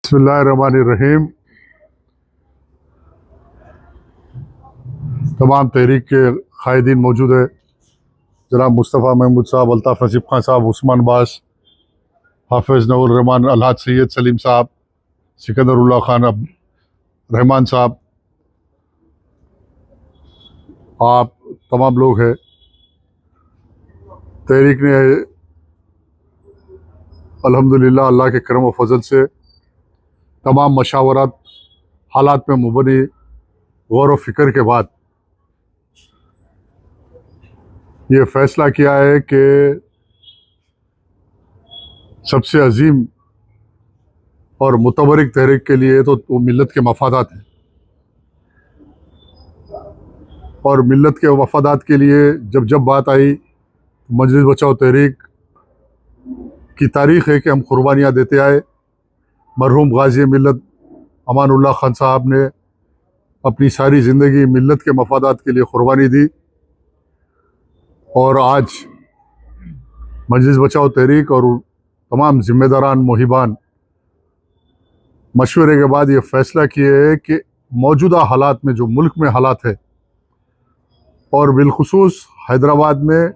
बिस्मिल्लाहिर्रहमानिर्रहीम। तमाम तहरीक के कायदीन मौजूद है। जनाब मुस्तफ़ा महमूद साहब, अल्ताफ़ नसीब खान साहब, उस्मान बास, हाफिज़ नऊर रहमान, अलहाज सैयद सलीम साहब, सिकंदरुल्लाह खान रहमान साहब, आप तमाम लोग हैं। तहरीक ने अल्हम्दुलिल्लाह अल्लाह के करम व फजल से तमाम मशावरत हालात में मुबनी गौर व फिक्र के बाद ये फ़ैसला किया है कि सबसे अजीम और मुतबरिक तहरीक के लिए तो वो मिल्लत के मफादात हैं, और मिल्लत के मफादात के लिए जब जब बात आई, मजलिस बचाओ तहरीक की तारीख़ है कि हम कुर्बानियाँ देते आए। मरहूम गाज़ी मिल्लत अमानुल्लाह खान साहब ने अपनी सारी ज़िंदगी मिल्लत के मफादात के लिए कुर्बानी दी, और आज मजलिस बचाओ तहरीक और तमाम ज़िम्मेदारान मुहिबान मशवरे के बाद ये फ़ैसला किए है कि मौजूदा हालात में जो मुल्क में हालात है, और बिलखुसूस हैदराबाद में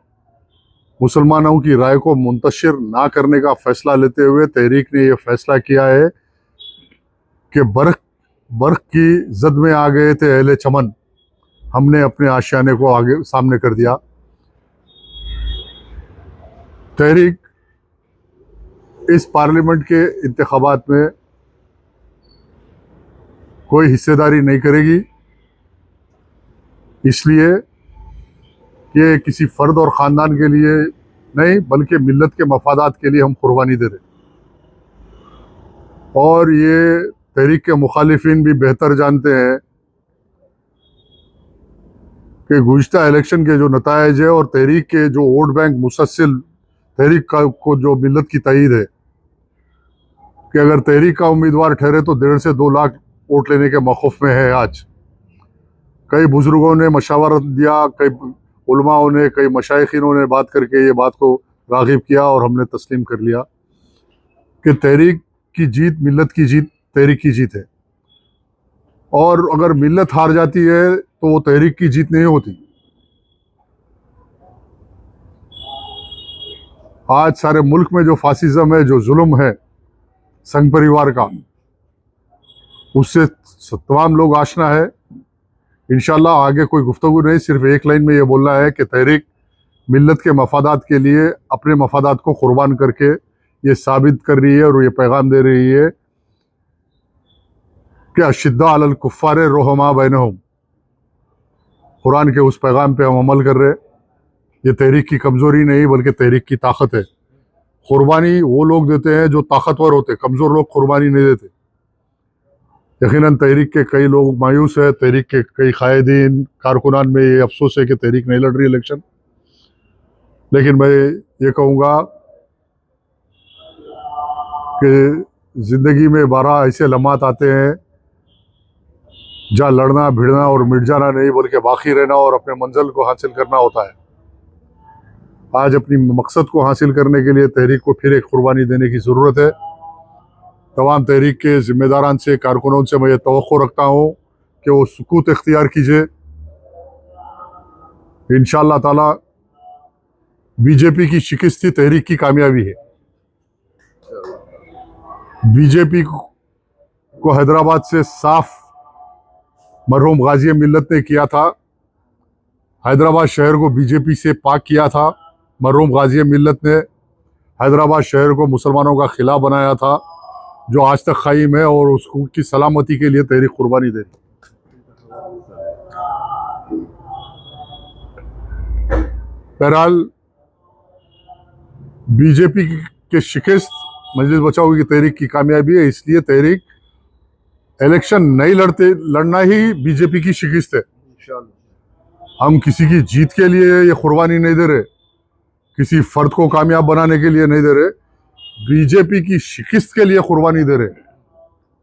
मुसलमानों की राय को मुंतशिर ना करने का फ़ैसला लेते हुए तहरीक ने यह फ़ैसला किया है कि बर्क़ की जद में आ गए थे अहले चमन, हमने अपने आशियाने को आगे सामने कर दिया। तहरीक इस पार्लियामेंट के इंतखाबात में कोई हिस्सेदारी नहीं करेगी, इसलिए ये किसी फ़र्द और ख़ानदान के लिए नहीं बल्कि मिल्लत के मफादात के लिए हम कुर्बानी दे रहे। और ये तहरीक के मुखालिफिन भी बेहतर जानते हैं कि गुज़िश्ता इलेक्शन के जो नताइज है और तहरीक के जो वोट बैंक मुसलसल तहरीक को जो मिल्लत की तईद है कि अगर तहरीक का उम्मीदवार ठहरे तो 1.5 से 2 लाख वोट लेने के मौक़िफ़ में है। आज कई बुज़ुर्गों ने मशावरत दिया, कई उलमाओं ने, कई मशाइखिनों ने बात करके ये बात को राग़िब किया, और हमने तस्लीम कर लिया कि तहरीक की जीत मिल्लत की जीत, तहरीक की जीत है। और अगर मिल्लत हार जाती है तो वो तहरीक की जीत नहीं होती। आज सारे मुल्क में जो फासिज़म है, जो जुल्म है संघ परिवार का, उससे तमाम लोग आशना है। इंशाअल्लाह आगे कोई गुफ्तगू नहीं, सिर्फ एक लाइन में ये बोलना है कि तहरीक मिल्लत के मफादात के लिए अपने मफादात को कुर्बान करके ये साबित कर रही है और ये पैगाम दे रही है कि अशिद्दा अलल कुफ्फार रुहमा बैनहुम। कुरान के उस पैगाम पे हम अमल कर रहे। ये तहरीक की कमज़ोरी नहीं बल्कि तहरीक की ताकत है। कुर्बानी वो लोग देते हैं जो ताकतवर होते, कमज़ोर लोग कुर्बानी नहीं देते। यकीनन तहरीक के कई लोग मायूस है, तहरीक के कई कायदीन कारकुनान में ये अफसोस है कि तहरीक नहीं लड़ रही इलेक्शन। लेकिन मैं ये कहूँगा कि ज़िंदगी में 12 ऐसे लम्हात आते हैं जहाँ लड़ना भिड़ना और मिट जाना नहीं बल्कि बाकी रहना और अपने मंजिल को हासिल करना होता है। आज अपनी मकसद को हासिल करने के लिए तहरीक को फिर एक कुर्बानी देने की ज़रूरत है। तमाम तहरीक के ज़िम्मेदारान से, कारकुनों से मैं ये तवक्को रखता हूँ कि वो सुकूत इख्तियार कीजिए। इंशाअल्लाह ताला बीजेपी की शिकस्त ही तहरीक की कामयाबी है। बीजेपी को हैदराबाद से साफ मरहूम गाज़ी मिल्लत ने किया था। हैदराबाद शहर को बीजेपी से पाक किया था। मरहूम गाज़ी मिल्लत ने हैदराबाद शहर को मुसलमानों का खिला बनाया था, जो आज तक कायम है, और उसको की सलामती के लिए तहरीक कुर्बानी दे रही। बहरहाल बीजेपी के शिकस्त मजलिस बचाओ की तहरीक की कामयाबी है, इसलिए तहरीक इलेक्शन नहीं लड़ना ही बीजेपी की शिकस्त है। हम किसी की जीत के लिए ये कुर्बानी नहीं दे रहे, किसी फर्द को कामयाब बनाने के लिए नहीं दे रहे, बीजेपी की शिकस्त के लिए कुर्बानी दे रहे,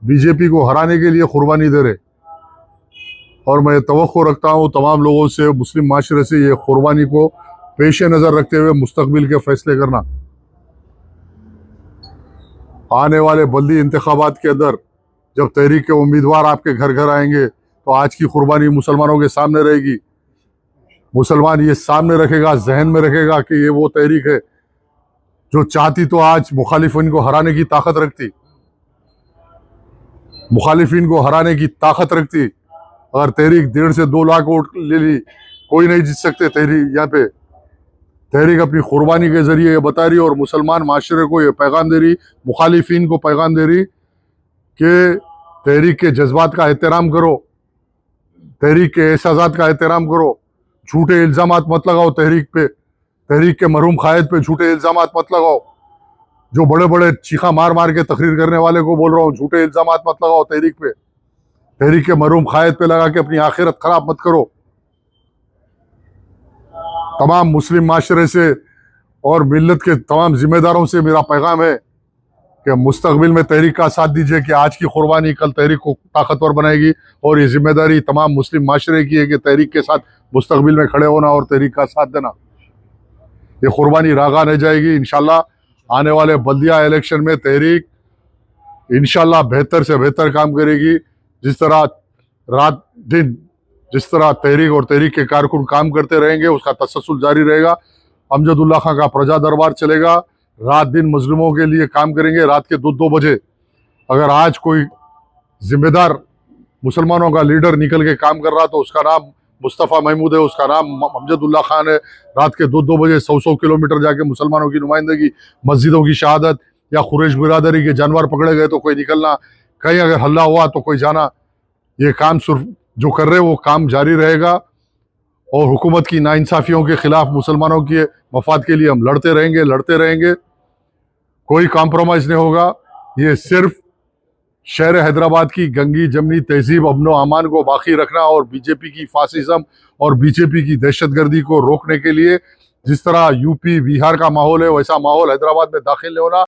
बीजेपी को हराने के लिए कुर्बानी दे रहे। और मैं तवक्को रखता हूँ तमाम लोगों से, मुस्लिम माशरे से, ये कुर्बानी को पेश नज़र रखते हुए मुस्तकबिल के फैसले करना। आने वाले बल्दी इंतखाबात के अंदर जब तहरीक के उम्मीदवार आपके घर घर आएंगे तो आज की कुर्बानी मुसलमानों के सामने रहेगी। मुसलमान ये सामने रखेगा, जहन में रखेगा कि ये वो तहरीक है जो चाहती तो आज मुखालिफिन को हराने की ताकत रखती, मुखालिफिन को हराने की ताकत रखती। अगर तहरीक 1.5 से 2 लाख वोट ले ली, कोई नहीं जीत सकते तहरीक। यहाँ पे तहरीक अपनी कुर्बानी के जरिए ये बता रही और मुसलमान माशरे को ये पैगाम दे रही, मुखालिफिन को पैगाम दे रही कि तहरीक के जज्बात का एहतराम करो, तहरीक के एहसासात का एहतराम करो, झूठे इल्जामात मत लगाओ तहरीक पे, तहरीक के मरहूम कायद पे झूठे इल्जामात मत लगाओ। जो बड़े बड़े चीखा मार मार के तकरीर करने वाले को बोल रहा हूँ, झूठे इल्जामात मत लगाओ तहरीक पे, तहरीक के मरहूम कायद पे लगा के अपनी आखिरत खराब मत करो। तमाम मुस्लिम माशरे से और मिल्लत के तमाम जिम्मेदारों से मेरा पैगाम है कि मुस्तकबिल में तहरीक का साथ दीजिए कि आज की कुर्बानी कल तहरीक को ताकतवर बनाएगी और ये जिम्मेदारी तमाम मुस्लिम माशरे की है कि तहरीक के साथ मुस्तकबिल में खड़े होना और तहरीक का साथ देना। ये कुर्बानी रागा नहीं जाएगी। इंशाल्लाह आने वाले बल्दिया इलेक्शन में तहरीक इंशाल्लाह बेहतर से बेहतर काम करेगी। जिस तरह रात दिन जिस तरह तहरीक और तहरीक के कारकुन काम करते रहेंगे उसका तसलसल जारी रहेगा। अमजदुल्ला खां का प्रजा दरबार चलेगा, रात दिन मजलूमों के लिए काम करेंगे। रात के 2-2 बजे अगर आज कोई जिम्मेदार मुसलमानों का लीडर निकल के काम कर रहा तो उसका नाम मुस्तफ़ा महमूद है, उसका नाम अमजदुल्ला खान है। रात के 2-2 बजे 100 किलोमीटर जाके मुसलमानों की नुमाइंदगी, मस्जिदों की शहादत या कुरैश बिरादरी के जानवर पकड़े गए तो कोई निकलना, कहीं अगर हल्ला हुआ तो कोई जाना, ये काम सिर्फ जो कर रहे वो काम जारी रहेगा। और हुकूमत की नाइंसाफियों के खिलाफ मुसलमानों के मफाद के लिए हम लड़ते रहेंगे। कोई कॉम्प्रोमाइज़ नहीं होगा। ये सिर्फ शहर हैदराबाद की गंगी जमनी तहजीब अमनो अमान को बाकी रखना और बीजेपी की फासिज्म और बीजेपी की दहशतगर्दी को रोकने के लिए जिस तरह यूपी बिहार का माहौल है वैसा माहौल हैदराबाद में दाखिल नहीं होना।